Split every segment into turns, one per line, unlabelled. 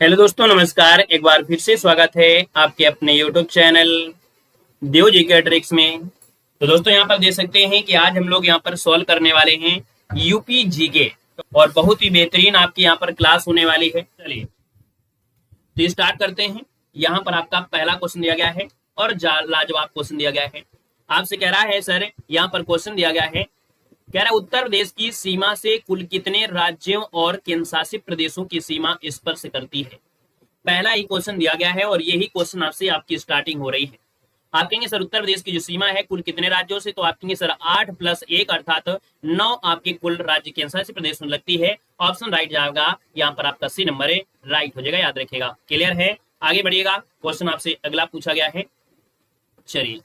Hello दोस्तों, नमस्कार। एक बार फिर से स्वागत है आपके अपने यूट्यूब चैनल देव जी के ट्रिक्स में। तो दोस्तों, यहाँ पर देख सकते हैं कि आज हम लोग यहाँ पर सॉल्व करने वाले हैं यूपी जीके, और बहुत ही बेहतरीन आपकी यहाँ पर क्लास होने वाली है। चलिए तो स्टार्ट करते हैं। यहाँ पर आपका पहला क्वेश्चन दिया गया है और लाजवाब क्वेश्चन दिया गया है। आपसे कह रहा है सर, यहाँ पर क्वेश्चन दिया गया है, कह रहा है उत्तर प्रदेश की सीमा से कुल कितने राज्यों और केंद्रशासित प्रदेशों की सीमा स्पर्श करती है। पहला ही क्वेश्चन दिया गया है और यही क्वेश्चन आपसे आपकी स्टार्टिंग हो रही है। आप कहेंगे सर उत्तर प्रदेश की जो सीमा है कुल कितने राज्यों से, तो आप कहेंगे सर 8 + 1 अर्थात 9 आपके कुल राज्य केंद्र शासित प्रदेश में लगती है। ऑप्शन राइट जाएगा, यहाँ पर आपका सी नंबर है, राइट हो जाएगा, याद रखेगा। क्लियर है, आगे बढ़िएगा। क्वेश्चन आपसे अगला पूछा गया है। चलिए,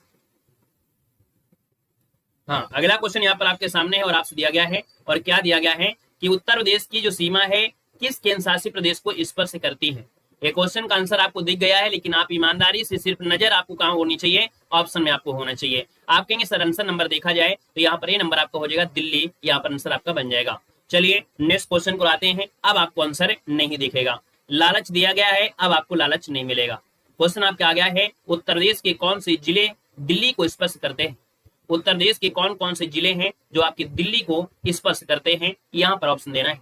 हाँ, अगला क्वेश्चन यहाँ पर आपके सामने है और आपसे दिया गया है। और क्या दिया गया है कि उत्तर प्रदेश की जो सीमा है किस केंद्र शासित प्रदेश को स्पर्श करती है। ये क्वेश्चन का आंसर आपको दिख गया है, लेकिन आप ईमानदारी से सिर्फ नजर आपको कहाँ होनी चाहिए, ऑप्शन में आपको होना चाहिए। आप कहेंगे सर आंसर नंबर देखा जाए तो यहाँ पर ये नंबर आपका हो जाएगा दिल्ली, यहाँ पर आंसर आपका बन जाएगा। चलिए नेक्स्ट क्वेश्चन को आते हैं। अब आपको आंसर नहीं दिखेगा, लालच दिया गया है, अब आपको लालच नहीं मिलेगा। क्वेश्चन आपका आ गया है, उत्तर प्रदेश के कौन से जिले दिल्ली को स्पर्श करते हैं। उत्तर प्रदेश के कौन कौन से जिले हैं जो आपकी दिल्ली को स्पर्श करते हैं, यहाँ पर ऑप्शन देना है।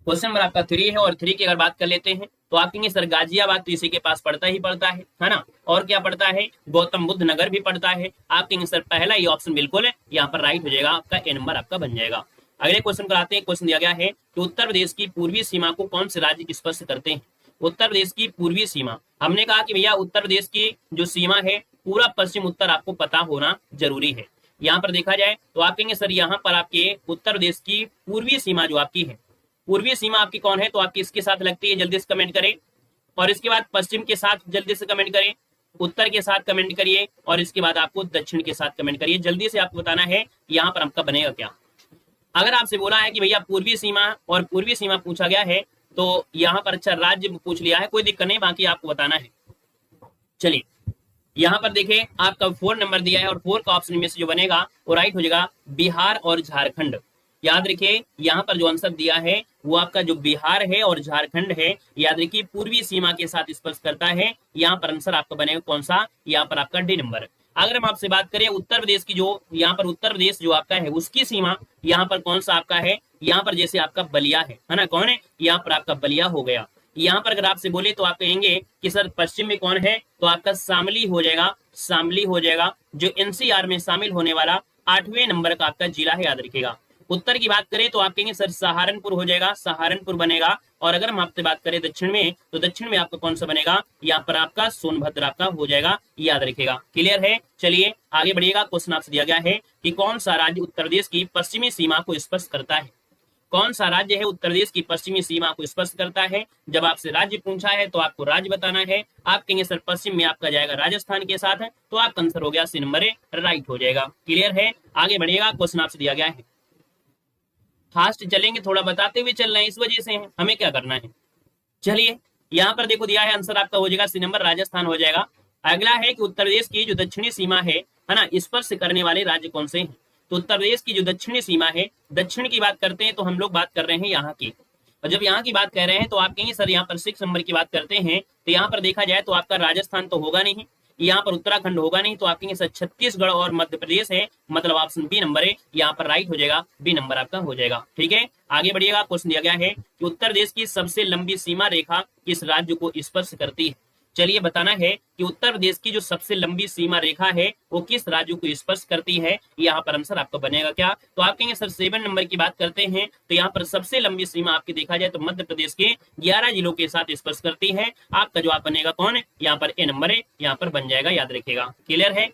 क्वेश्चन नंबर आपका 3 है और 3 की अगर बात कर लेते हैं तो आप कहेंगे सर गाजियाबाद तो इसी के पास पड़ता ही पड़ता है ना। और क्या पड़ता है, गौतम बुद्ध नगर भी पड़ता है। आप कहेंगे सर पहला ही ऑप्शन बिल्कुल है, यहाँ पर राइट हो जाएगा, आपका ए नंबर आपका बन जाएगा। अगले क्वेश्चन पर आते हैं। क्वेश्चन दिया गया है कि उत्तर प्रदेश की पूर्वी सीमा को कौन से राज्य स्पर्श करते हैं। उत्तर प्रदेश की पूर्वी सीमा, हमने कहा कि भैया उत्तर प्रदेश की जो सीमा है पूरा पश्चिम उत्तर आपको पता होना जरूरी है। यहाँ पर देखा जाए तो आप कहेंगे सर यहाँ पर आपके उत्तर प्रदेश की पूर्वी सीमा जो आपकी है, पूर्वी सीमा आपकी कौन है, तो आपकी इसके साथ लगती है, जल्दी से कमेंट करें। और इसके बाद पश्चिम के साथ जल्दी से कमेंट करें, उत्तर के साथ कमेंट करिए, और इसके बाद आपको दक्षिण के साथ कमेंट करिए। जल्दी से आपको बताना है यहाँ पर आपका बनेगा क्या। अगर आपसे बोला है कि भैया पूर्वी सीमा और पूर्वी सीमा पूछा गया है तो यहाँ पर अच्छा राज्य पूछ लिया है, कोई दिक्कत नहीं, बाकी आपको बताना है। चलिए यहाँ पर देखिए आपका 4 नंबर दिया है और 4 का ऑप्शन में से जो बनेगा वो राइट हो जाएगा, बिहार और झारखंड। याद रखिए यहाँ पर जो आंसर दिया है वो आपका जो बिहार है और झारखंड है, याद रखिए पूर्वी सीमा के साथ स्पर्श करता है। यहाँ पर आंसर आपका बनेगा कौन सा, यहाँ पर आपका डी नंबर। अगर हम आपसे बात करें उत्तर प्रदेश की, जो यहाँ पर उत्तर प्रदेश जो आपका है उसकी सीमा यहाँ पर कौन सा आपका है, यहाँ पर जैसे आपका बलिया है ना, कौन है, यहाँ पर आपका बलिया हो गया। यहाँ पर अगर आपसे बोले तो आप कहेंगे कि सर पश्चिम में कौन है, तो आपका शामली हो जाएगा, शामली हो जाएगा, जो एनसीआर में शामिल होने वाला 8वें नंबर का आपका जिला है, याद रखिएगा। उत्तर की बात करें तो आप कहेंगे सर सहारनपुर हो जाएगा, सहारनपुर बनेगा। और अगर हम आपसे बात करें दक्षिण में तो दक्षिण में आपका कौन सा बनेगा, यहाँ पर आपका सोनभद्र आपका हो जाएगा, याद रखिएगा। क्लियर है, चलिए आगे बढ़िएगा। क्वेश्चन आपसे दिया गया है कि कौन सा राज्य उत्तर प्रदेश की पश्चिमी सीमा को स्पर्श करता है। कौन सा राज्य है उत्तर प्रदेश की पश्चिमी सीमा को स्पर्श करता है। जब आपसे राज्य पूछा है तो आपको राज्य बताना है। आप कहेंगे सर पश्चिम में आपका जाएगा राजस्थान के साथ है, तो आपका आंसर हो गया सी नंबर है, राइट हो जाएगा। क्लियर है, आगे बढ़िएगा। क्वेश्चन आपसे दिया गया है, फास्ट चलेंगे, थोड़ा बताते हुए चल रहे हैं, इस वजह से हमें क्या करना है। चलिए यहाँ पर देखो दिया है, आंसर आपका हो जाएगा सी नंबर, राजस्थान हो जाएगा। अगला है कि उत्तर प्रदेश की जो दक्षिणी सीमा है ना, स्पर्श करने वाले राज्य कौन से हैं। तो उत्तर प्रदेश की जो दक्षिणी सीमा है, दक्षिण की बात करते हैं तो हम लोग बात कर रहे हैं यहाँ की। और जब यहाँ की बात कर रहे हैं तो आप कहेंगे सर यहाँ पर 6 नंबर की बात करते हैं तो यहाँ पर देखा जाए तो आपका राजस्थान तो होगा नहीं, यहाँ पर उत्तराखंड होगा नहीं, तो आप कहेंगे सर छत्तीसगढ़ और मध्य प्रदेश है, मतलब ऑप्शन बी नंबर है, यहाँ पर राइट हो जाएगा, बी नंबर आपका हो जाएगा। ठीक है, आगे बढ़िएगा। क्वेश्चन दिया गया है कि उत्तर प्रदेश की सबसे लंबी सीमा रेखा किस राज्य को स्पर्श करती है। चलिए बताना है कि उत्तर प्रदेश की जो सबसे लंबी सीमा रेखा है वो किस राज्य को स्पर्श करती है। यहाँ पर आंसर आपका बनेगा क्या, तो आप कहेंगे सर 7 नंबर की बात करते हैं तो यहाँ पर सबसे लंबी सीमा आपकी देखा जाए तो मध्य प्रदेश के 11 जिलों के साथ स्पर्श करती है। आपका जवाब बनेगा कौन है, यहाँ पर ए नंबर है, यहाँ पर बन जाएगा, याद रखेगा। क्लियर है,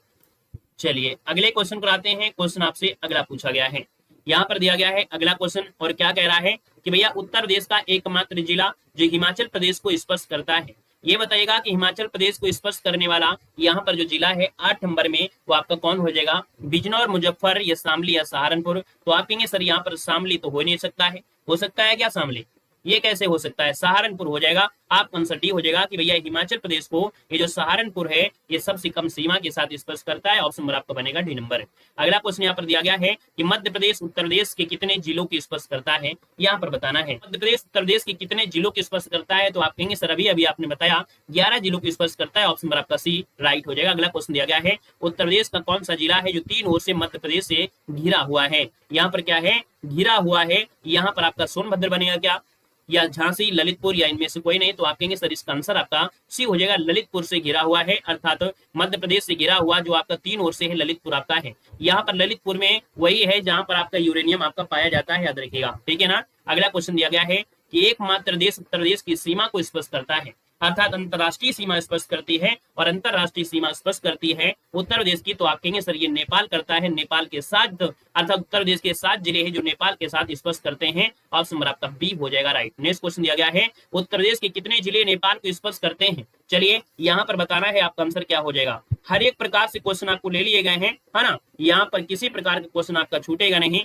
चलिए अगले क्वेश्चन पर आते हैं। क्वेश्चन आपसे अगला पूछा गया है, यहाँ पर दिया गया है अगला क्वेश्चन, और क्या कह रहा है कि भैया उत्तर प्रदेश का एकमात्र जिला जो हिमाचल प्रदेश को स्पर्श करता है, ये बताइएगा कि हिमाचल प्रदेश को स्पर्श करने वाला यहाँ पर जो जिला है 8 नंबर में, वो आपका कौन हो जाएगा, बिजनौर, मुजफ्फर या शामली या सहारनपुर। तो आप कहेंगे सर यहाँ पर शामली तो हो नहीं सकता है, हो सकता है क्या शामली, ये कैसे हो सकता है, सहारनपुर हो जाएगा। आपका आंसर डी हो जाएगा कि भैया हिमाचल प्रदेश को ये जो सहारनपुर है ये सबसे कम सीमा के साथ स्पर्श करता है। ऑप्शन नंबर आपका बनेगा डी नंबर। अगला क्वेश्चन यहाँ पर दिया गया है कि मध्य प्रदेश उत्तर प्रदेश के कितने जिलों की स्पर्श करता है, यहाँ पर बताना है। मध्य प्रदेश उत्तर प्रदेश के कितने जिलों की स्पर्श करता है, तो आप कहेंगे सर अभी आपने बताया 11 जिलों की स्पर्श करता है। ऑप्शन नंबर आपका सी राइट हो जाएगा। अगला क्वेश्चन दिया गया है उत्तर प्रदेश का कौन सा जिला है जो 3 ओर से मध्य प्रदेश से घिरा हुआ है, यहाँ पर क्या है, घिरा हुआ है। यहाँ पर आपका सोनभद्र बनेगा क्या, या झांसी, ललितपुर, या इनमें से कोई नहीं, तो आप कहेंगे सर इसका आंसर आपका सी हो जाएगा, ललितपुर से घिरा हुआ है, अर्थात मध्य प्रदेश से घिरा हुआ जो आपका 3 ओर से है ललितपुर आपका है। यहाँ पर ललितपुर में वही है जहां पर आपका यूरेनियम आपका पाया जाता है, याद रखिएगा, ठीक है ना। अगला क्वेश्चन दिया गया है कि एकमात्र देश उत्तर प्रदेश की सीमा को स्पर्श करता है, अर्थात अंतरराष्ट्रीय सीमा स्पर्श करती है, और अंतरराष्ट्रीय सीमा स्पर्श करती है उत्तर प्रदेश की, तो आप कहेंगे सर ये नेपाल करता है। नेपाल के साथ, अर्थात उत्तर प्रदेश के 7 जिले हैं जो नेपाल के साथ स्पर्श करते हैं। ऑप्शन नंबर आपका बी हो जाएगा राइट। नेक्स्ट क्वेश्चन दिया गया है उत्तर प्रदेश के कितने जिले नेपाल को स्पर्श करते हैं, चलिए यहाँ पर बताना है आपका आंसर क्या हो जाएगा। हर एक प्रकार से क्वेश्चन आपको ले लिए गए हैं, है ना, यहाँ पर किसी प्रकार का क्वेश्चन आपका छूटेगा नहीं।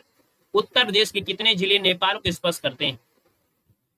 उत्तर प्रदेश के कितने जिले नेपाल को स्पर्श करते हैं,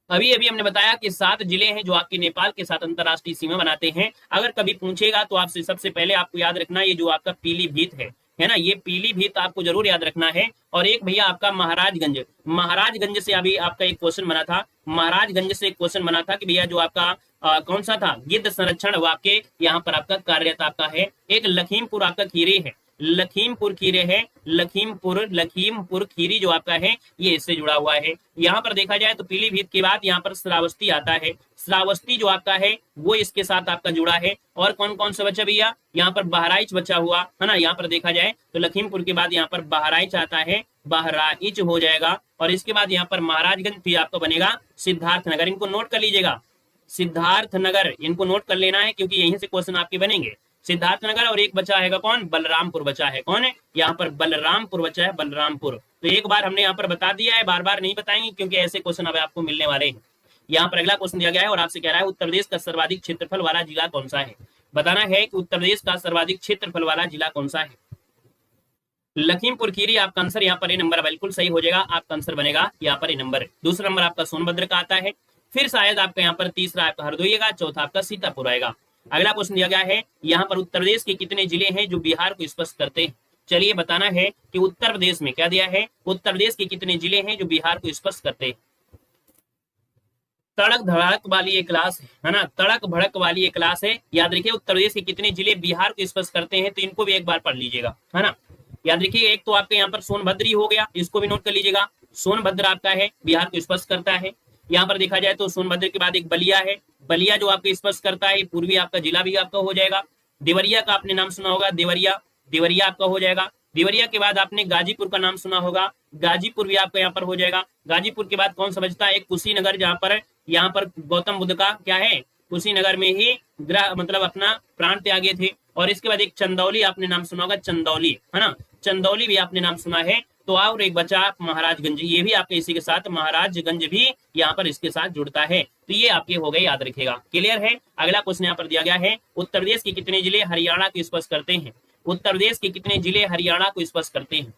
अभी हमने बताया कि 7 जिले हैं जो आपके नेपाल के साथ अंतरराष्ट्रीय सीमा बनाते हैं। अगर कभी पूछेगा तो आपसे सबसे पहले आपको याद रखना ये जो आपका पीलीभीत है ना, ये पीलीभीत आपको जरूर याद रखना है। और एक भैया आपका महाराजगंज से अभी आपका एक क्वेश्चन बना था, महाराजगंज से एक क्वेश्चन बना था कि भैया जो आपका कौन सा था, गिद्ध संरक्षण, वो आपके यहाँ पर आपका कार्यरत आपका है। एक लखीमपुर आपका खीरी है, लखीमपुर खीरे है, लखीमपुर खीरी जो आपका है ये इससे जुड़ा हुआ है। यहाँ पर देखा जाए तो पीलीभीत के बाद यहाँ पर श्रावस्ती आता है, श्रावस्ती जो आपका है वो इसके साथ आपका जुड़ा है। और कौन कौन सा बचा भैया, यहाँ पर बहराइच बचा हुआ है ना, यहाँ पर देखा जाए तो लखीमपुर के बाद यहाँ पर बहराइच आता है, बहराइच हो जाएगा। और इसके बाद यहाँ पर महाराजगंज, फिर आपका बनेगा सिद्धार्थनगर। इनको नोट कर लीजिएगा, सिद्धार्थनगर इनको नोट कर लेना है क्योंकि यहीं से क्वेश्चन आपके बनेंगे। सिद्धार्थनगर, और एक बचा है कौन, बलरामपुर बचा है, कौन है यहाँ पर, बलरामपुर बचा है, बलरामपुर। तो एक बार हमने यहाँ पर बता दिया है, बार बार नहीं बताएंगे क्योंकि ऐसे क्वेश्चन अब आपको मिलने वाले हैं। यहाँ पर अगला क्वेश्चन दिया गया है और आपसे कह रहा है उत्तर प्रदेश का सर्वाधिक क्षेत्रफल वाला जिला कौन सा है, बताना है कि उत्तर प्रदेश का सर्वाधिक क्षेत्रफल वाला जिला कौन सा है। लखीमपुर खीरी आपका आंसर यहाँ पर ए नंबर बिल्कुल सही हो जाएगा, आपका आंसर बनेगा यहाँ पर ए नंबर। दूसरा नंबर आपका सोनभद्र का आता है, फिर शायद आपका यहाँ पर तीसरा आपका हरदोई आएगा, चौथा आपका सीतापुर आएगा। अगला क्वेश्चन दिया गया है यहाँ पर उत्तर प्रदेश के कितने जिले हैं जो बिहार को स्पर्श करते हैं, चलिए बताना है कि उत्तर प्रदेश में क्या दिया है, उत्तर प्रदेश के कितने जिले हैं जो बिहार को स्पर्श करते हैं। तड़क धड़क वाली एक क्लास है ना, तड़क भड़क वाली एक क्लास है, याद रखिए उत्तर प्रदेश के कितने जिले बिहार को स्पर्श करते हैं, तो इनको भी एक बार पढ़ लीजिएगा, है ना। याद रखिए एक तो आपके यहाँ पर सोनभद्र ही हो गया, इसको भी नोट कर लीजिएगा, सोनभद्र आपका है बिहार को स्पर्श करता है। यहाँ पर देखा जाए तो सोनभद्र के बाद एक बलिया है, बलिया जो आपको स्पर्श करता है, पूर्वी आपका जिला भी आपका हो जाएगा। देवरिया का आपने नाम सुना होगा, देवरिया आपका हो जाएगा। देवरिया के बाद आपने गाजीपुर का नाम सुना होगा, गाजीपुर भी आपका यहाँ पर हो जाएगा। गाजीपुर के बाद कौन सा बचता है, एक कुशीनगर, जहाँ पर यहाँ पर गौतम बुद्ध का क्या है, कुशीनगर में ही मतलब अपना प्राण त्यागे थे। और इसके बाद एक चंदौली आपने नाम सुना होगा, चंदौली है ना, चंदौली भी आपने नाम सुना है। तो और एक बचा महाराजगंज, ये भी आपके इसी के साथ, महाराजगंज भी यहाँ पर इसके साथ जुड़ता है। तो ये आपके हो गए, याद रखिएगा, क्लियर है। अगला क्वेश्चन यहाँ पर दिया गया है उत्तर प्रदेश के कितने जिले हरियाणा को स्पर्श करते हैं, उत्तर प्रदेश के कितने जिले हरियाणा को स्पर्श करते हैं,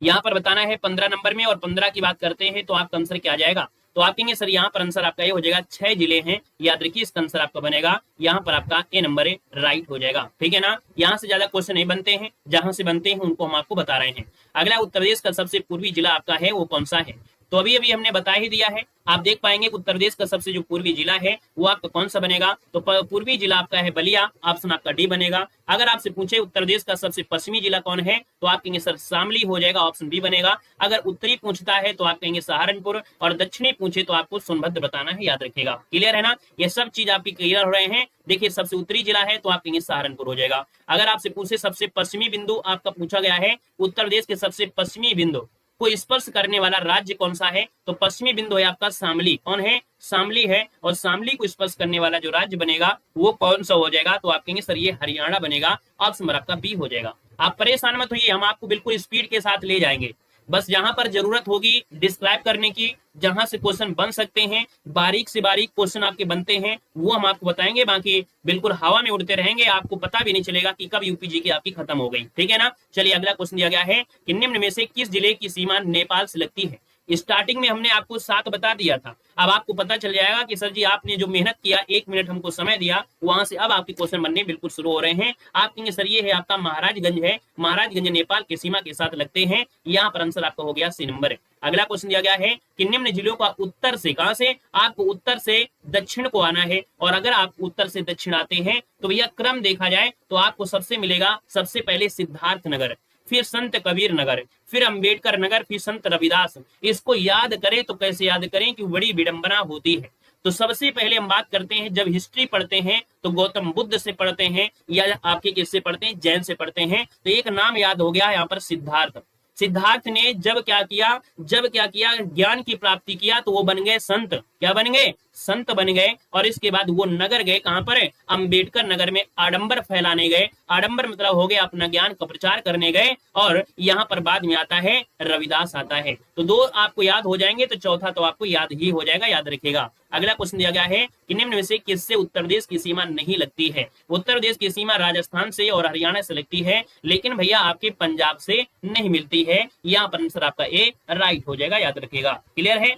यहाँ पर बताना है 15 नंबर में। और 15 की बात करते हैं तो आपका आंसर क्या आ जाएगा, तो आप कहेंगे सर यहाँ पर आंसर आपका ये हो जाएगा 6 जिले हैं, याद रखिए इसका आंसर आपका बनेगा यहाँ पर आपका ए नंबर राइट हो जाएगा, ठीक है ना। यहाँ से ज्यादा क्वेश्चन नहीं बनते हैं, जहां से बनते हैं उनको हम आपको बता रहे हैं। अगला उत्तर प्रदेश का सबसे पूर्वी जिला आपका है वो कौन सा है, तो अभी हमने बता ही दिया है। आप देख पाएंगे उत्तर प्रदेश का सबसे जो पूर्वी जिला है वो आपका कौन सा बनेगा, तो पूर्वी जिला आपका है बलिया, ऑप्शन आपका डी बनेगा। अगर आपसे पूछे उत्तर प्रदेश का सबसे पश्चिमी जिला कौन है, तो आप कहेंगे सर शामली हो जाएगा, ऑप्शन बी बनेगा। अगर उत्तरी पूछता है तो आप कहेंगे सहारनपुर, और दक्षिणी पूछे तो आपको सोनभद्र बताना है, याद रखिएगा, क्लियर है ना। ये सब चीज आपकी क्लियर हो रहे हैं। देखिए सबसे उत्तरी जिला है तो आप कहेंगे सहारनपुर हो जाएगा। अगर आपसे पूछे सबसे पश्चिमी बिंदु आपका पूछा गया है, उत्तर प्रदेश के सबसे पश्चिमी बिंदु को स्पर्श करने वाला राज्य कौन सा है, तो पश्चिमी बिंदु है आपका शामली, कौन है, शामली है। और शामली को स्पर्श करने वाला जो राज्य बनेगा वो कौन सा हो जाएगा, तो आप कहेंगे सर ये हरियाणा बनेगा, ऑप्शन नंबर आपका बी हो जाएगा। आप परेशान मत होइए, हम आपको बिल्कुल स्पीड के साथ ले जाएंगे, बस जहां पर जरूरत होगी डिस्क्राइब करने की, जहां से क्वेश्चन बन सकते हैं, बारीक से बारीक क्वेश्चन आपके बनते हैं, वो हम आपको बताएंगे। बाकी बिल्कुल हवा में उड़ते रहेंगे, आपको पता भी नहीं चलेगा कि कब यूपीजी की आपकी खत्म हो गई, ठीक है ना। चलिए अगला क्वेश्चन दिया गया है कि निम्न में से किस जिले की सीमा नेपाल से लगती है। स्टार्टिंग में हमने आपको 7 बता दिया था। अब आपको पता चल जाएगा कि सर जी आपने जो मेहनत किया, 1 मिनट हमको समय दिया, वहां से अब आपके क्वेश्चन बनने बिल्कुल शुरू हो रहे हैं। आप कहेंगे सर ये है आपका महाराजगंज है, महाराजगंज नेपाल की सीमा के साथ लगते हैं। यहाँ पर आंसर आपका हो गया सी नंबर। अगला क्वेश्चन दिया गया है कि निम्न जिलों का उत्तर से, कहां से, आपको उत्तर से दक्षिण को आना है। और अगर आप उत्तर से दक्षिण आते हैं तो भैया क्रम देखा जाए तो आपको सबसे मिलेगा, सबसे पहले सिद्धार्थ नगर, फिर संत कबीर नगर, फिर अंबेडकर नगर, फिर संत रविदास। इसको याद करें तो कैसे याद करें कि बड़ी विडंबना होती है। तो सबसे पहले हम बात करते हैं, जब हिस्ट्री पढ़ते हैं तो गौतम बुद्ध से पढ़ते हैं या आपके किससे पढ़ते हैं, जैन से पढ़ते हैं। तो एक नाम याद हो गया यहाँ पर सिद्धार्थ। सिद्धार्थ ने जब क्या किया, ज्ञान की प्राप्ति किया तो वो बन गए संत। क्या बन गए, संत बन गए। और इसके बाद वो नगर गए, कहां पर, अंबेडकर नगर में आडंबर फैलाने गए। आडंबर मतलब हो गया अपना ज्ञान का प्रचार करने गए। और यहाँ पर बाद में आता है रविदास आता है। तो 2 आपको याद हो जाएंगे तो चौथा तो आपको याद ही हो जाएगा, याद रखिएगा। अगला क्वेश्चन दिया गया है कि निम्न में से किससे उत्तर प्रदेश की सीमा नहीं लगती है। उत्तर प्रदेश की सीमा राजस्थान से और हरियाणा से लगती है, लेकिन भैया आपके पंजाब से नहीं मिलती है। यहाँ पर आंसर आपका ए राइट हो जाएगा, याद रखिएगा। क्लियर है,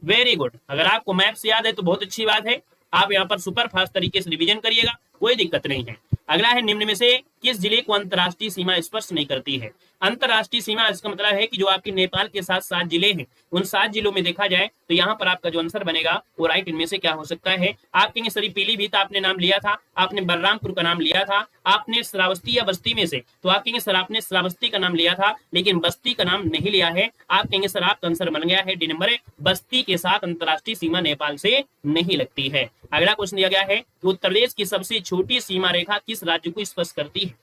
वेरी गुड। अगर आपको मैप से याद है तो बहुत अच्छी बात है। आप यहाँ पर सुपर फास्ट तरीके से रिवीजन करिएगा, कोई दिक्कत नहीं है। अगला है निम्न में से किस जिले को अंतरराष्ट्रीय सीमा स्पर्श नहीं करती है। अंतरराष्ट्रीय सीमा इसका मतलब है कि जो आपके नेपाल के साथ 7 जिले हैं, उन 7 जिलों में देखा जाए तो यहाँ पर आपका जो आंसर बनेगा वो राइट इनमें से क्या हो सकता है। आप कहेंगे सर पीलीभीत आपने नाम लिया था, आपने बलरामपुर का नाम लिया था, आपने श्रावस्ती या बस्ती में से, तो आप कहेंगे सर आपने श्रावस्ती का नाम लिया था लेकिन बस्ती का नाम नहीं लिया है। आप कहेंगे सर आपका आंसर बन गया है डी नंबर, बस्ती के साथ अंतरराष्ट्रीय सीमा नेपाल से नहीं लगती है। अगला क्वेश्चन दिया गया है कि उत्तर प्रदेश की सबसे छोटी सीमा रेखा किस राज्य को स्पर्श करती है।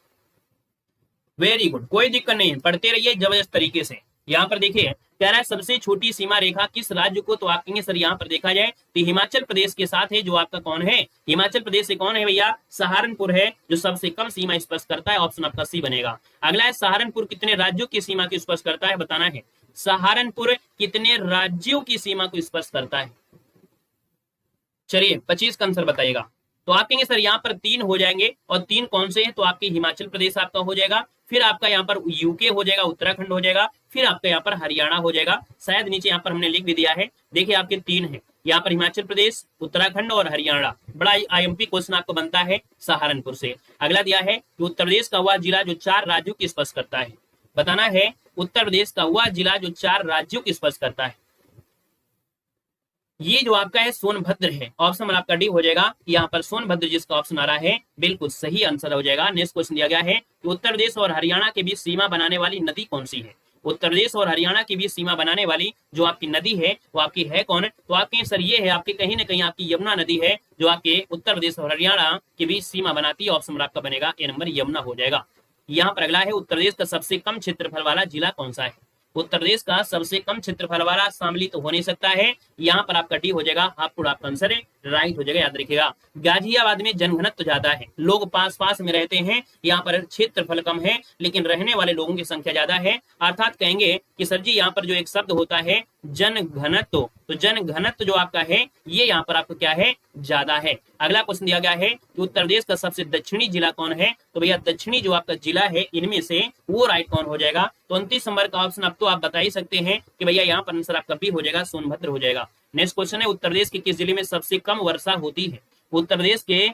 वेरी गुड, कोई दिक्कत नहीं है, पढ़ते रहिए जबरदस्त तरीके से। यहाँ पर देखिए कह रहा है सबसे छोटी सीमा रेखा किस राज्य को, तो आप कहेंगे सर यहाँ पर देखा जाए तो हिमाचल प्रदेश के साथ है। जो आपका कौन है, हिमाचल प्रदेश से कौन है भैया, सहारनपुर है जो सबसे कम सीमा स्पर्श करता है। ऑप्शन आपका सी बनेगा। अगला है सहारनपुर कितने राज्यों की सीमा को स्पर्श करता है, बताना है। सहारनपुर कितने राज्यों की सीमा को स्पर्श करता है, चलिए 25 का आंसर बताइएगा। तो आप कहेंगे सर यहाँ पर 3 हो जाएंगे, और 3 कौन से हैं, तो आपके हिमाचल प्रदेश आपका हो जाएगा, फिर आपका यहाँ पर यूके हो जाएगा, उत्तराखंड हो जाएगा, फिर आपका यहाँ पर हरियाणा हो जाएगा। शायद नीचे यहाँ पर हमने लिख भी दिया है, देखिए आपके 3 है यहाँ पर, हिमाचल प्रदेश, उत्तराखंड और हरियाणा। बड़ा आईएमपी क्वेश्चन आपको बनता है सहारनपुर से। अगला दिया है कि उत्तर प्रदेश का वह जिला जो 4 राज्यों की स्पर्श करता है, बताना है। उत्तर प्रदेश का वह जिला जो 4 राज्यों की स्पर्श करता है, ये जो आपका है सोनभद्र है। ऑप्शन आपका डी हो जाएगा, यहाँ पर सोनभद्र जिसका ऑप्शन आ रहा है बिल्कुल सही आंसर हो जाएगा। नेक्स्ट क्वेश्चन दिया गया है कि उत्तर प्रदेश और हरियाणा के बीच सीमा बनाने वाली नदी कौन सी है। उत्तर प्रदेश और हरियाणा के बीच सीमा बनाने वाली जो आपकी नदी है वो आपकी है कौन, तो आपके सर ये है आपके कहीं ना कहीं आपकी यमुना नदी है जो आपके उत्तर प्रदेश और हरियाणा के बीच सीमा बनाती है। ऑप्शन आपका बनेगा ए नंबर, यमुना हो जाएगा। यहाँ पर अगला है उत्तर प्रदेश का सबसे कम क्षेत्रफल वाला जिला कौन सा है। उत्तर प्रदेश का सबसे कम क्षेत्रफल वाला शामली तो हो नहीं सकता है, यहाँ पर आपका डी हो जाएगा। आपका आंसर है राइट हो जाएगा, याद रखिएगा। गाजियाबाद में जनघनत्व ज्यादा है, लोग पास पास में रहते हैं, यहाँ पर क्षेत्रफल कम है लेकिन रहने वाले लोगों की संख्या ज्यादा है। अर्थात कहेंगे कि सर जी यहाँ पर जो एक शब्द होता है जनघनत्व, तो जनघनत्व जो आपका है ये यहाँ पर आपका क्या है, ज्यादा है। अगला क्वेश्चन दिया गया है कि उत्तर प्रदेश का सबसे दक्षिणी जिला कौन है, तो भैया दक्षिणी जो आपका जिला है इनमें से वो राइट कौन हो जाएगा, तो 29 नंबर का ऑप्शन अब तो आप बता ही सकते हैं कि भैया यहाँ पर आंसर आपका भी हो जाएगा, सोनभद्र हो जाएगा। नेक्स्ट क्वेश्चन है उत्तर प्रदेश के किस जिले में सबसे कम वर्षा होती है। उत्तर प्रदेश के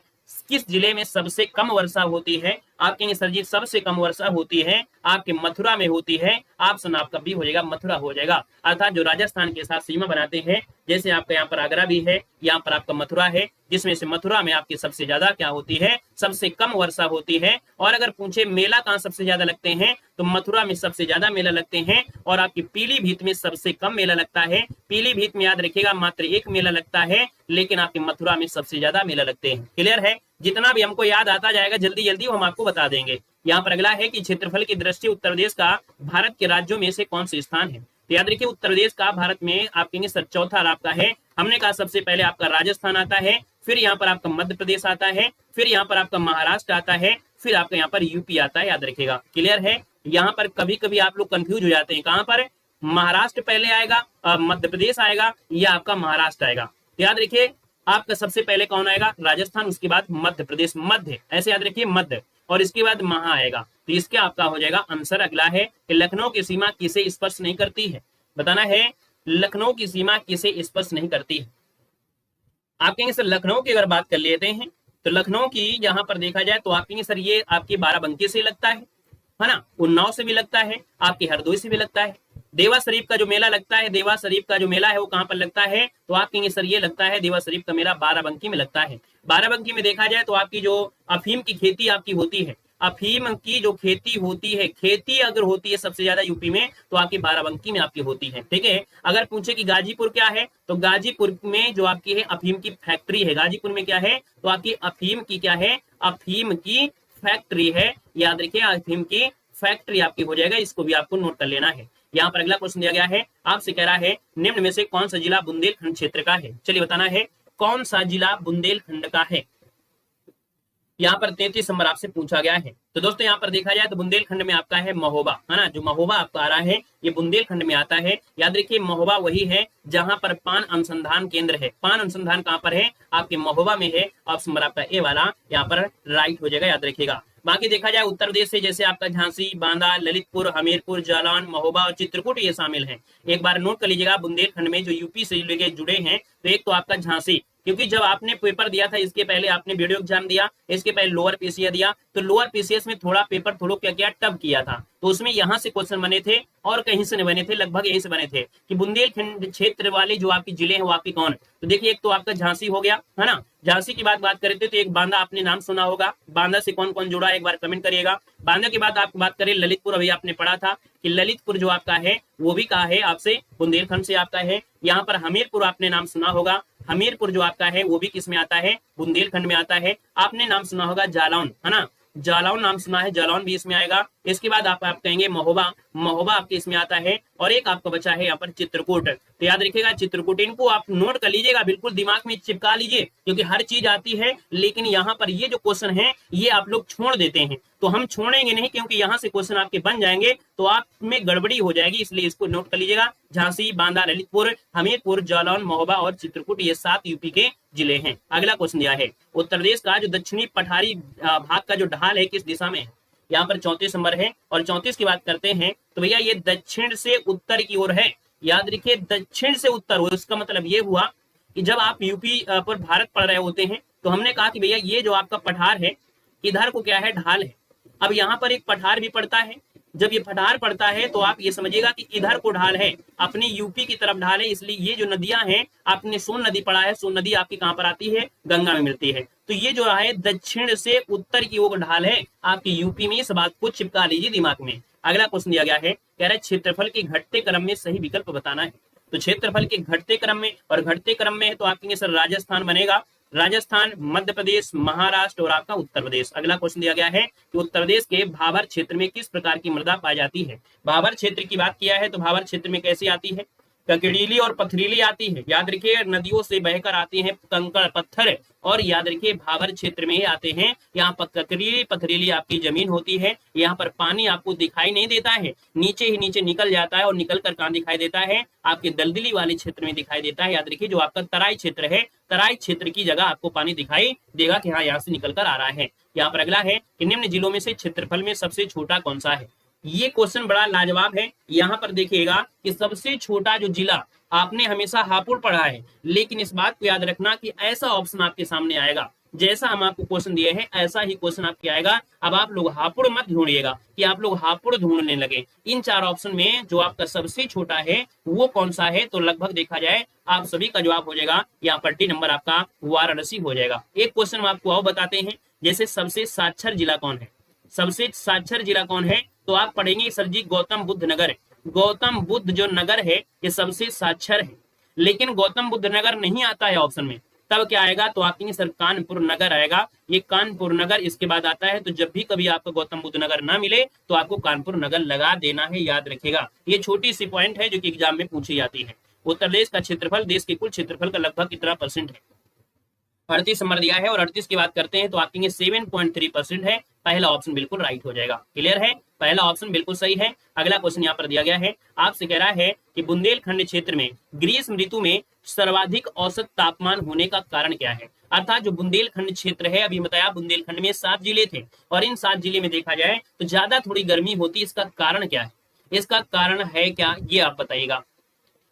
किस जिले में सबसे कम वर्षा होती है। आप कहेंगे सर जी सबसे कम वर्षा होती है आपके मथुरा में होती है। ऑप्शन आपका भी हो जाएगा, मथुरा हो जाएगा। अर्थात जो राजस्थान के साथ सीमा बनाते हैं, जैसे आपका यहाँ पर आगरा भी है, यहाँ पर आपका मथुरा है, जिसमें से मथुरा में आपकी सबसे ज्यादा क्या होती है, सबसे कम वर्षा होती है। और अगर पूछे मेला कहाँ सबसे ज्यादा लगते हैं, तो मथुरा में सबसे ज्यादा मेला लगते हैं और आपकी पीलीभीत में सबसे कम मेला लगता है। पीलीभीत में याद रखिएगा मात्र 1 मेला लगता है, लेकिन आपके मथुरा में सबसे ज्यादा मेला लगते हैं। क्लियर है, जितना भी हमको याद आता जाएगा जल्दी जल्दी हम आपको बता देंगे। यहाँ पर अगला है कि क्षेत्रफल की दृष्टि उत्तर प्रदेश का भारत के राज्यों में से कौन से स्थान है। तो याद रखिए उत्तर प्रदेश का भारत में आप कहेंगे सर चौथा आपका है। हमने कहा सबसे पहले आपका राजस्थान आता है, फिर यहाँ पर आपका मध्य प्रदेश आता है, फिर यहाँ पर आपका महाराष्ट्र आता है, फिर आपका यहाँ पर यूपी आता है, याद रखिएगा। क्लियर है, यहाँ पर कभी कभी आप लोग कंफ्यूज हो जाते हैं, कहाँ पर महाराष्ट्र पहले आएगा, मध्य प्रदेश आएगा या आपका महाराष्ट्र आएगा। याद रखिए आपका सबसे पहले कौन आएगा, राजस्थान, उसके बाद मध्य प्रदेश, मध्य ऐसे याद रखिए मध्य, और इसके बाद महा आएगा। तो इसके आपका हो जाएगा आंसर। अगला है कि लखनऊ की सीमा किसे स्पर्श नहीं करती है, बताना है। लखनऊ की सीमा किसे स्पर्श नहीं करती है? आप कहेंगे सर लखनऊ की अगर बात कर लेते हैं तो लखनऊ की यहाँ पर देखा जाए तो आप कहेंगे सर ये आपकी बाराबंकी से लगता है ना, उन्नाव से भी लगता है, आपकी हरदोई से भी लगता है। देवा शरीफ का जो मेला लगता है, देवा शरीफ का जो मेला है वो कहाँ पर लगता है? तो आप कहेंगे सर ये लगता है देवा शरीफ का मेला बाराबंकी में लगता है। बाराबंकी में देखा जाए तो आपकी जो अफीम की खेती आपकी होती है, अफीम की जो खेती होती है, खेती अगर होती है सबसे ज्यादा यूपी में तो आपकी बाराबंकी में आपकी होती है। ठीक है, अगर पूछे कि गाजीपुर क्या है तो गाजीपुर में जो आपकी है अफीम की फैक्ट्री है। गाजीपुर में क्या है? तो आपकी अफीम की क्या है? अफीम की फैक्ट्री है। याद रखिए अफीम की फैक्ट्री आपकी हो जाएगा, इसको भी आपको नोट कर लेना है। यहाँ पर अगला क्वेश्चन दिया गया है, आपसे कह रहा है निम्न में से कौन सा जिला बुंदेलखंड क्षेत्र का है? चलिए बताना है कौन सा जिला बुंदेलखंड का है। यहाँ पर 33 नंबर आपसे पूछा गया है। तो दोस्तों यहाँ पर देखा जाए तो बुंदेलखंड में आपका है महोबा, है ना, जो महोबा आपका आ रहा है ये बुंदेलखंड में आता है। याद रखिए महोबा वही है जहां पर पान अनुसंधान केंद्र है। पान अनुसंधान कहां पर है? आपके महोबा में है। ऑप्शन नंबर आपका ए वाला यहाँ पर राइट हो जाएगा, याद रखिएगा। बाकी देखा जाए उत्तर प्रदेश से जैसे आपका झांसी, बांदा, ललितपुर, हमीरपुर, जालौन, महोबा और चित्रकूट ये शामिल हैं। एक बार नोट कर लीजिएगा बुंदेलखंड में जो यूपी से जुड़े हैं तो एक तो आपका झांसी, क्योंकि जब आपने पेपर दिया था इसके पहले आपने वीडियो एग्जाम दिया, इसके पहले लोअर पीसीएस दिया, तो लोअर पीसीएस में थोड़ा पेपर थोड़ा क्या किया टफ किया था, तो उसमें यहाँ से क्वेश्चन बने थे और कहीं से नहीं बने थे, लगभग यहीं से बने थे कि बुंदेलखंड क्षेत्र वाले जो आपके जिले हैं वो आपके कौन। तो देखिए एक तो आपका झांसी हो गया, है ना, झांसी की बात करें तो एक बांदा आपने नाम सुना होगा, बांदा से कौन कौन जुड़ा एक बार कमेंट करिएगा। बांदा के बाद आप बात करें ललितपुर, अभी आपने पढ़ा था कि ललितपुर जो आपका है वो भी कहा है आपसे बुंदेलखंड से आपका है। यहाँ पर हमीरपुर आपने नाम सुना होगा, हमीरपुर जो आपका है वो भी किस में आता है? बुंदेलखंड में आता है। आपने नाम सुना होगा जालौन, है ना, जालौन नाम सुना है, जालौन भी इसमें आएगा। इसके बाद आप कहेंगे महोबा, महोबा आपके इसमें आता है। और एक आपका बचा है यहाँ पर चित्रकूट, तो याद रखिएगा चित्रकूट, इनको आप नोट कर लीजिएगा, बिल्कुल दिमाग में चिपका लीजिए, क्योंकि हर चीज आती है लेकिन यहाँ पर ये जो क्वेश्चन है ये आप लोग छोड़ देते हैं, तो हम छोड़ेंगे नहीं क्योंकि यहाँ से क्वेश्चन आपके बन जाएंगे तो आप में गड़बड़ी हो जाएगी, इसलिए इसको नोट कर लीजिएगा। झांसी, बांदा, ललितपुर, हमीरपुर, जालौन, महोबा और चित्रकूट ये 7 यूपी के जिले हैं। अगला क्वेश्चन दिया है उत्तर प्रदेश का जो दक्षिणी पठारी भाग का जो ढाल है किस दिशा में है? यहाँ पर 34 नंबर है। और 34 की बात करते हैं तो भैया ये दक्षिण से उत्तर की ओर है। याद रखिए दक्षिण से उत्तर हो, इसका मतलब ये हुआ कि जब आप यूपी पर भारत पढ़ रहे होते हैं तो हमने कहा कि भैया ये जो आपका पठार है इधर को क्या है? ढाल है। अब यहाँ पर एक पठार भी पड़ता है, जब ये पठार पड़ता है तो आप ये समझिएगा कि इधर को ढाल है, अपनी यूपी की तरफ ढाल है, इसलिए ये जो नदियां हैं, आपने सोन नदी पढ़ा है, सोन नदी आपकी कहां पर आती है? गंगा में मिलती है। तो ये जो है दक्षिण से उत्तर की ओर ढाल है आपकी यूपी में, इस बात को चिपका लीजिए दिमाग में। अगला क्वेश्चन दिया गया है, कह रहा है क्षेत्रफल के घटते क्रम में सही विकल्प बताना है। तो क्षेत्रफल के घटते क्रम में, और घटते क्रम में है तो आपके सर राजस्थान बनेगा, राजस्थान, मध्य प्रदेश, महाराष्ट्र और आपका उत्तर प्रदेश। अगला क्वेश्चन दिया गया है कि उत्तर प्रदेश के भाबर क्षेत्र में किस प्रकार की मृदा पाई जाती है? भाबर क्षेत्र की बात किया है तो भाबर क्षेत्र में कैसी आती है? ककड़ीली और पथरीली आती है। याद रखिए नदियों से बहकर आती हैं कंकड़ पत्थर, और याद रखिए भाबर क्षेत्र में ही आते हैं। यहाँ पर ककड़ीली पथरीली आपकी जमीन होती है, यहाँ पर पानी आपको दिखाई नहीं देता है, नीचे ही नीचे निकल जाता है, और निकल कर कहाँ दिखाई देता है? आपके दलदली वाले क्षेत्र में दिखाई देता है। याद रखिए जो आपका तराई क्षेत्र है, तराई क्षेत्र की जगह आपको पानी दिखाई देगा कि हाँ यहाँ से निकल कर आ रहा है। यहाँ पर अगला है कि निम्न जिलों में से क्षेत्रफल में सबसे छोटा कौन सा है? ये क्वेश्चन बड़ा लाजवाब है। यहाँ पर देखिएगा कि सबसे छोटा जो जिला, आपने हमेशा हापुड़ पढ़ा है, लेकिन इस बात को याद रखना कि ऐसा ऑप्शन आपके सामने आएगा, जैसा हम आपको क्वेश्चन दिए हैं ऐसा ही क्वेश्चन आपके आएगा। अब आप लोग हापुड़ मत ढूंढिएगा कि आप लोग हापुड़ ढूंढने लगे। इन 4 ऑप्शन में जो आपका सबसे छोटा है वो कौन सा है? तो लगभग देखा जाए आप सभी का जवाब हो जाएगा यहाँ पर डी नंबर आपका वाराणसी हो जाएगा। एक क्वेश्चन हम आपको और बताते हैं, जैसे सबसे साक्षर जिला कौन है? सबसे साक्षर जिला कौन है? तो आप पढ़ेंगे सर जी गौतम बुद्ध नगर। गौतम बुद्ध जो नगर है ये सबसे साक्षर है, लेकिन गौतम बुद्ध नगर नहीं आता है ऑप्शन में, तब क्या आएगा? तो आपके सर कानपुर नगर आएगा। ये कानपुर नगर इसके बाद आता है, तो जब भी कभी आपको गौतम बुद्ध नगर ना मिले तो आपको कानपुर नगर लगा देना है, याद रखेगा। ये छोटी सी पॉइंट है जो कि एग्जाम में पूछी जाती है। उत्तर प्रदेश का क्षेत्रफल देश के कुल क्षेत्रफल का लगभग कितना % है? 38 नंबर दिया है। और 38 की बात करते हैं तो आपके 7.3% है। पहला ऑप्शन बिल्कुल राइट हो जाएगा। क्लियर है, पहला ऑप्शन बिल्कुल सही है। अगला क्वेश्चन यहाँ पर दिया गया है, आपसे कह रहा है कि बुंदेलखंड क्षेत्र में ग्रीष्म ऋतु में सर्वाधिक औसत तापमान होने का कारण क्या है? अर्थात जो बुंदेलखंड क्षेत्र है, अभी बताया बुंदेलखंड में 7 जिले थे, और इन 7 जिले में देखा जाए तो ज्यादा थोड़ी गर्मी होती है। इसका कारण क्या है? इसका कारण है क्या, ये आप बताइएगा।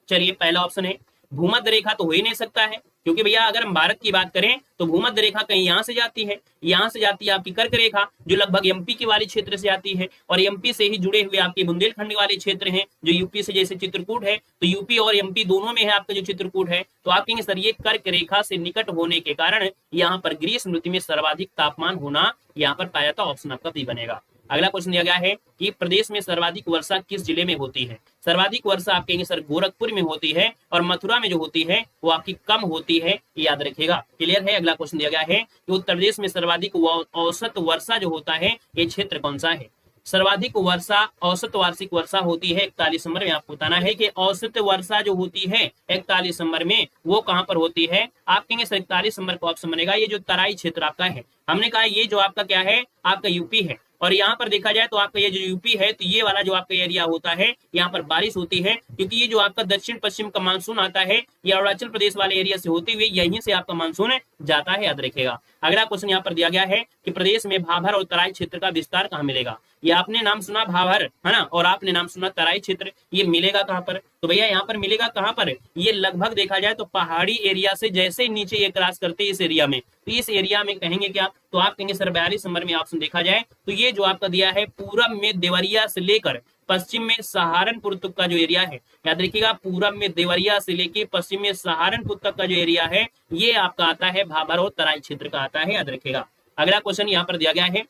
चलिए पहला ऑप्शन है भूमध्य रेखा तो हो ही नहीं सकता है, क्योंकि भैया अगर हम भारत की बात करें तो भूमध्य रेखा कहीं यहाँ से जाती है, यहाँ से जाती है आपकी कर्क रेखा जो लगभग एमपी के वाले क्षेत्र से आती है, और एमपी से ही जुड़े हुए आपके बुंदेलखंड वाले क्षेत्र हैं जो यूपी से, जैसे चित्रकूट है तो यूपी और एमपी दोनों में है आपका जो चित्रकूट है। तो आप कहेंगे सर ये कर्क रेखा से निकट होने के कारण यहाँ पर ग्रीष्म ऋतु में सर्वाधिक तापमान होना यहाँ पर पाया जाता, ऑप्शन आपका बी बनेगा। अगला क्वेश्चन दिया गया है कि प्रदेश में सर्वाधिक वर्षा किस जिले में होती है। सर्वाधिक वर्षा आप कहेंगे सर गोरखपुर में होती है, और मथुरा में जो होती है वो आपकी कम होती है, याद रखिएगा। क्लियर है। अगला क्वेश्चन दिया गया है कि उत्तर प्रदेश में सर्वाधिक औसत वर्षा जो होता है ये क्षेत्र कौन सा है। सर्वाधिक वर्षा औसत वार्षिक वर्षा होती है 41 दिसंबर में। आपको बताना है कि औसत वर्षा जो होती है 41 दिसंबर में वो कहां पर होती है। आप कहेंगे सर 41 दिसंबर को ऑप्शन बनेगा ये जो तराई क्षेत्र आपका है। हमने कहा ये जो आपका क्या है, आपका यूपी है, और यहाँ पर देखा जाए तो आपका ये जो यूपी है तो ये वाला जो आपका एरिया होता है यहाँ पर बारिश होती है, क्योंकि ये जो आपका दक्षिण पश्चिम का मानसून आता है ये अरुणाचल प्रदेश वाले एरिया से होते हुए यहीं से आपका मानसून जाता है, याद रखिएगा। अगला क्वेश्चन यहाँ पर दिया गया है कि प्रदेश में भाभर और तराई क्षेत्र का विस्तार कहाँ मिलेगा। ये आपने नाम सुना भाभर है ना, और आपने नाम सुना तराई क्षेत्र, ये मिलेगा कहाँ पर। तो भैया यहाँ पर मिलेगा कहाँ पर, ये लगभग देखा जाए तो पहाड़ी एरिया से जैसे नीचे ये क्रॉस करते हैं इस एरिया में, तो इस एरिया में कहेंगे क्या, तो आप कहेंगे सर 42 दिसंबर में ऑप्शन देखा जाए तो ये जो आपका दिया है पूरब में देवरिया से लेकर पश्चिम में सहारनपुर तक का जो एरिया है, याद रखिएगा पूरब में देवरिया से लेकर पश्चिम में सहारनपुर तक का जो एरिया है ये आपका आता है भाभर और तराई क्षेत्र का आता है, याद रखिएगा। अगला क्वेश्चन यहाँ पर दिया गया है,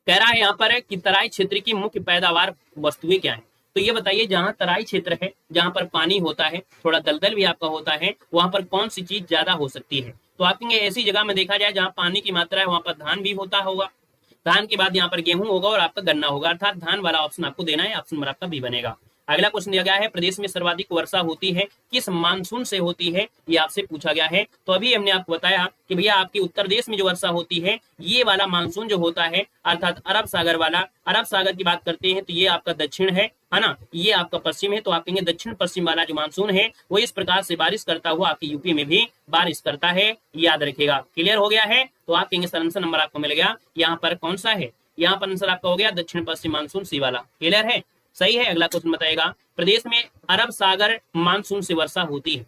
कह रहा है यहाँ पर कि तराई क्षेत्र की मुख्य पैदावार वस्तुएं क्या है। तो ये बताइए जहां तराई क्षेत्र है, जहां पर पानी होता है, थोड़ा दलदल भी आपका होता है, वहां पर कौन सी चीज ज्यादा हो सकती है। तो आप कहेंगे ऐसी जगह में देखा जाए जहां पानी की मात्रा है वहां पर धान भी होता होगा, धान के बाद यहाँ पर गेहूं होगा और आपका गन्ना होगा, अर्थात धान वाला ऑप्शन आपको देना है, ऑप्शन नंबर आपका बी बनेगा। अगला क्वेश्चन दिया गया है प्रदेश में सर्वाधिक वर्षा होती है किस मानसून से होती है, ये आपसे पूछा गया है। तो अभी हमने आपको बताया कि भैया आपके उत्तर देश में जो वर्षा होती है ये वाला मानसून जो होता है अर्थात अरब सागर वाला, अरब सागर की बात करते हैं तो ये आपका दक्षिण है ना, ये आपका पश्चिम है। तो आप कहेंगे दक्षिण पश्चिम वाला जो मानसून है वो इस प्रकार से बारिश करता हुआ आपके यूपी में भी बारिश करता है, याद रखिएगा। क्लियर हो गया है। तो आप कहेंगे सर आंसर नंबर आपको मिल गया यहाँ पर कौन सा है, यहाँ पर आंसर आपका हो गया दक्षिण पश्चिम मानसून सी वाला। क्लियर है, सही है। अगला क्वेश्चन बताएगा प्रदेश में अरब सागर मानसून से वर्षा होती है।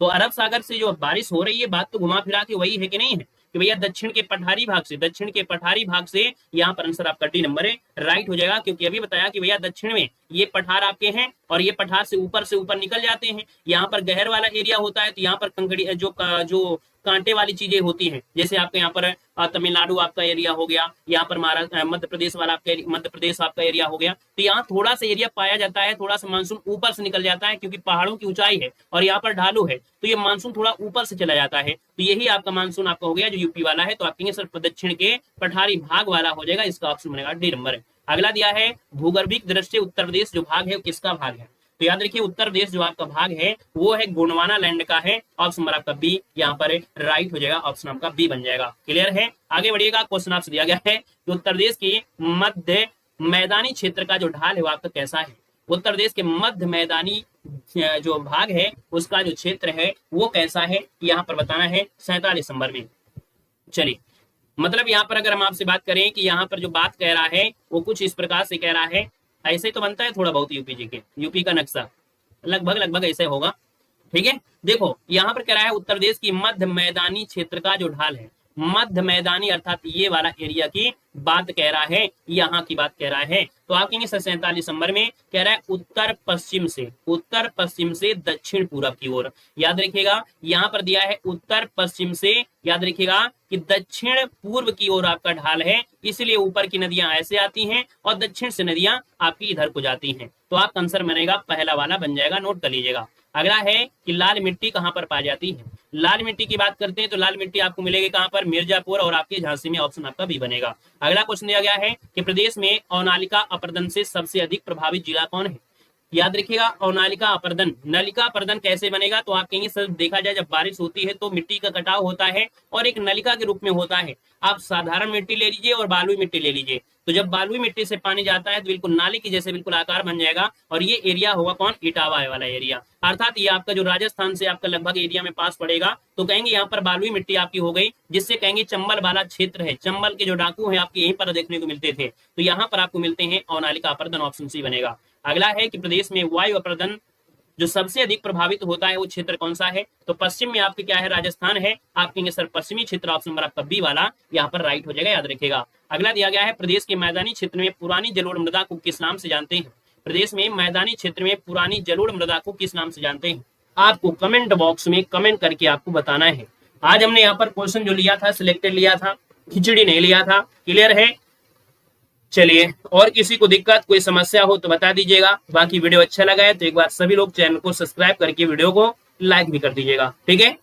तो अरब सागर से जो बारिश हो रही है बात तो घुमा फिरा के वही है कि नहीं है कि भैया दक्षिण के पठारी भाग से, दक्षिण के पठारी भाग से यहाँ पर आंसर आपका डी नंबर है, राइट हो जाएगा। क्योंकि अभी बताया कि भैया दक्षिण में ये पठार आपके हैं और ये पठार से ऊपर निकल जाते हैं, यहाँ पर गहर वाला एरिया होता है तो यहाँ पर कंकड़ी जो कांटे वाली चीजें होती हैं, जैसे आपके यहाँ पर तमिलनाडु आपका एरिया हो गया, यहाँ पर महाराष्ट्र मध्य प्रदेश वाला मध्य प्रदेश आपका एरिया हो गया, तो यहाँ थोड़ा सा एरिया पाया जाता है, थोड़ा सा मानसून ऊपर से निकल जाता है क्योंकि पहाड़ों की ऊंचाई है और यहाँ पर ढालू है तो ये मानसून थोड़ा ऊपर से चला जाता है। तो यही आपका मानसून आपका हो गया जो यूपी वाला है। तो आप कहेंगे सर दक्षिण के पठारी भाग वाला हो जाएगा, इसका ऑप्शन बनेगा डी नंबर है। अगला दिया है भूगर्भिक दृष्टि उत्तर प्रदेश जो भाग है वो किसका भाग है। तो याद रखिए उत्तर प्रदेश जो आपका भाग है वो है गोंडवाना लैंड का है, ऑप्शन नंबर आपका बी यहाँ पर राइट हो जाएगा, ऑप्शन आपका बी बन जाएगा। क्लियर है, आगे बढ़िएगा। क्वेश्चन आपसे दिया गया है कि उत्तर प्रदेश की मध्य मैदानी क्षेत्र का जो ढाल है वो आपका कैसा है। उत्तर प्रदेश के मध्य मैदानी जो भाग है उसका जो क्षेत्र है वो कैसा है, यहाँ पर बताना है 47 दिसंबर में। चलिए मतलब यहाँ पर अगर हम आपसे बात करें कि यहाँ पर जो बात कह रहा है वो कुछ इस प्रकार से कह रहा है, ऐसे तो बनता है थोड़ा बहुत यूपी का नक्शा लगभग ऐसे होगा, ठीक है। देखो यहाँ पर कह रहा है उत्तर प्रदेश की मध्य मैदानी क्षेत्र का जो ढाल है, मध्य मैदानी अर्थात ये वाला एरिया की बात कह रहा है, यहाँ की बात कह रहा है। तो आप कहेंगे 47 दिसंबर में कह रहा है उत्तर पश्चिम से दक्षिण पूरब की ओर। याद रखिएगा यहाँ पर दिया है उत्तर पश्चिम से, याद रखिएगा कि दक्षिण पूर्व की ओर आपका ढाल है, इसलिए ऊपर की नदियां ऐसे आती हैं और दक्षिण से नदियां आपकी इधर को जाती हैं। तो आप आंसर बनेगा पहला वाला बन जाएगा, नोट कर लीजिएगा। अगला है कि लाल मिट्टी कहाँ पर पाई जाती है। लाल मिट्टी की बात करते हैं तो लाल मिट्टी आपको मिलेगी कहाँ पर, मिर्जापुर और आपके झांसी में, ऑप्शन आपका बी बनेगा। अगला क्वेश्चन दिया गया है कि प्रदेश में अवनालिका अपर्दन से सबसे अधिक प्रभावित जिला कौन है। याद रखिएगा अवनालिका अपर्दन, नलिका अपर्दन कैसे बनेगा। तो आप कहेंगे सर देखा जाए जब बारिश होती है तो मिट्टी का कटाव होता है और एक नलिका के रूप में होता है। आप साधारण मिट्टी ले लीजिए और बालुई मिट्टी ले लीजिए, तो जब बालुई मिट्टी से पानी जाता है तो बिल्कुल नाली की जैसे बिल्कुल आकार बन जाएगा और ये एरिया होगा कौन, इटावा वाला एरिया, अर्थात ये आपका जो राजस्थान से आपका लगभग एरिया में पास पड़ेगा। तो कहेंगे यहाँ पर बालुई मिट्टी आपकी हो गई, जिससे कहेंगे चंबल वाला क्षेत्र है, चंबल के जो डाकू है आपके यहीं पर देखने को मिलते थे, तो यहाँ पर आपको मिलते हैं अवनालिका अपर्दन, ऑप्शन सी बनेगा। अगला है कि प्रदेश में वायु अपर्दन जो सबसे अधिक प्रभावित होता है वो क्षेत्र कौन सा है? तो पश्चिम में आपके क्या है? राजस्थान है। आप कहेंगे सर पश्चिमी क्षेत्र, ऑप्शन नंबर आपका बी वाला यहाँ पर राइट हो जाएगा, याद रखिएगा। अगला दिया गया है, प्रदेश के मैदानी क्षेत्र में पुरानी जलोढ़ मृदा को किस नाम से जानते हैं? प्रदेश में मैदानी क्षेत्र में पुरानी जलोढ़ मृदा को किस नाम से जानते हैं? आपको कमेंट बॉक्स में कमेंट करके आपको बताना है। आज हमने यहाँ पर क्वेश्चन जो लिया था, सिलेक्टेड लिया था, खिचड़ी नहीं लिया था। क्लियर है? चलिए, और किसी को दिक्कत कोई समस्या हो तो बता दीजिएगा। बाकी वीडियो अच्छा लगा है तो एक बार सभी लोग चैनल को सब्सक्राइब करके वीडियो को लाइक भी कर दीजिएगा। ठीक है।